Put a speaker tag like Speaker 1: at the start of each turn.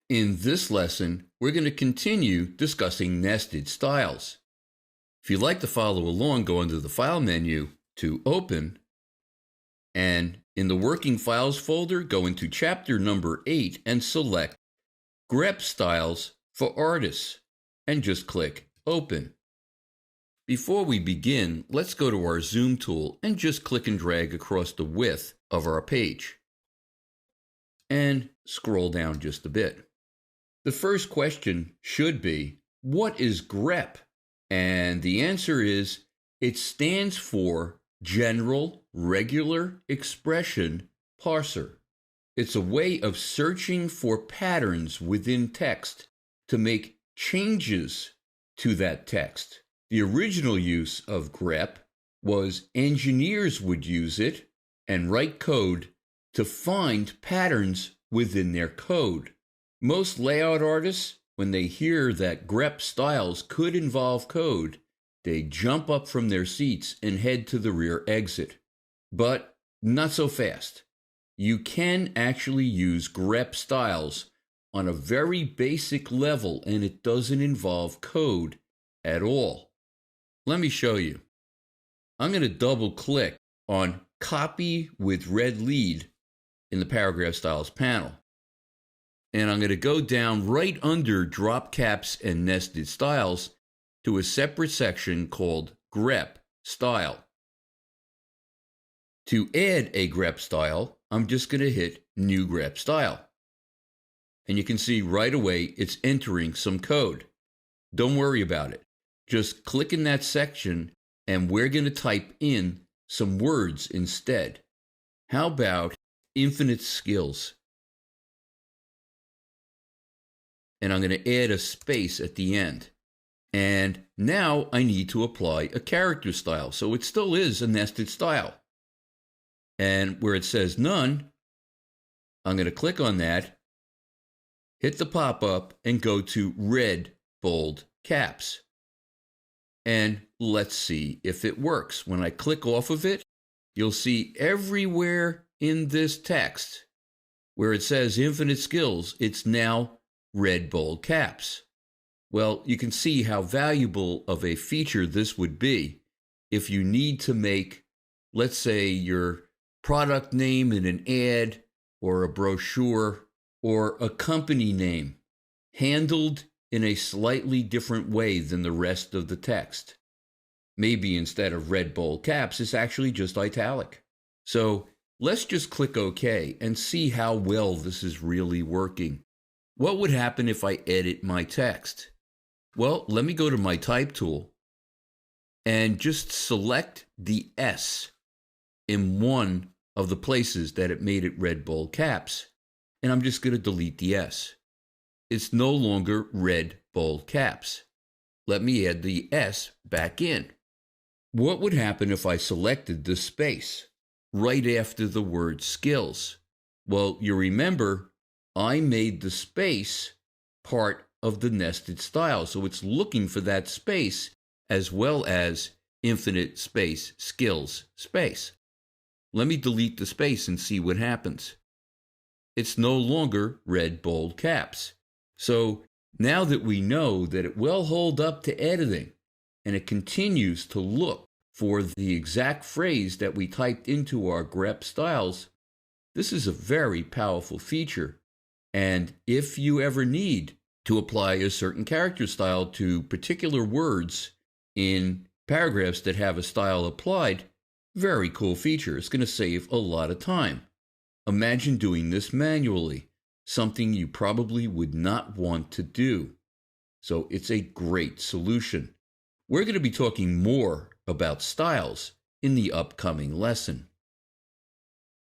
Speaker 1: In this lesson, we're going to continue discussing nested styles. If you'd like to follow along, go under the File menu to Open, and in the Working Files folder, go into Chapter number 8 and select grep Styles for Artists, and just click Open. Before we begin, let's go to our Zoom tool and just click and drag across the width of our page. And scroll down just a bit. The first question should be, what is grep? And the answer is, it stands for General Regular Expression Parser. It's a way of searching for patterns within text to make changes to that text. The original use of grep was engineers would use it and write code to find patterns within their code. Most layout artists, when they hear that grep styles could involve code, they jump up from their seats and head to the rear exit. But not so fast. You can actually use grep styles on a very basic level, and it doesn't involve code at all. Let me show you. I'm going to double click on Copy with red lead in the Paragraph Styles panel. And I'm going to go down right under Drop Caps and Nested Styles to a separate section called grep Style. To add a grep style, I'm just going to hit New grep Style. And you can see right away it's entering some code. Don't worry about it. Just click in that section and we're going to type in some words instead. How about infinite skills? And I'm going to add a space at the end. And now I need to apply a character style. So it still is a nested style. And where it says none, I'm going to click on that, hit the pop-up, and go to red bold caps. And let's see if it works. When I click off of it, you'll see everywhere in this text where it says infinite skills, it's now red bold caps. Well, you can see how valuable of a feature this would be if you need to make, let's say, your product name in an ad or a brochure or a company name handled in a slightly different way than the rest of the text. Maybe instead of red bold caps, it's actually just italic. So let's just click OK and see how well this is really working. What would happen if I edit my text? Well, let me go to my type tool and just select the S in one of the places that it made it red bold caps. And I'm just going to delete the S. It's no longer red bold caps. Let me add the S back in. What would happen if I selected the space right after the word skills? Well, you remember I made the space part of the nested style, so it's looking for that space as well as infinite space skills space. Let me delete the space and see what happens. It's no longer red bold caps. So now that we know that it will hold up to editing and it continues to look for the exact phrase that we typed into our grep styles, this is a very powerful feature. And if you ever need to apply a certain character style to particular words in paragraphs that have a style applied, very cool feature. It's going to save a lot of time. Imagine doing this manually, something you probably would not want to do. So it's a great solution. We're going to be talking more about styles in the upcoming lesson.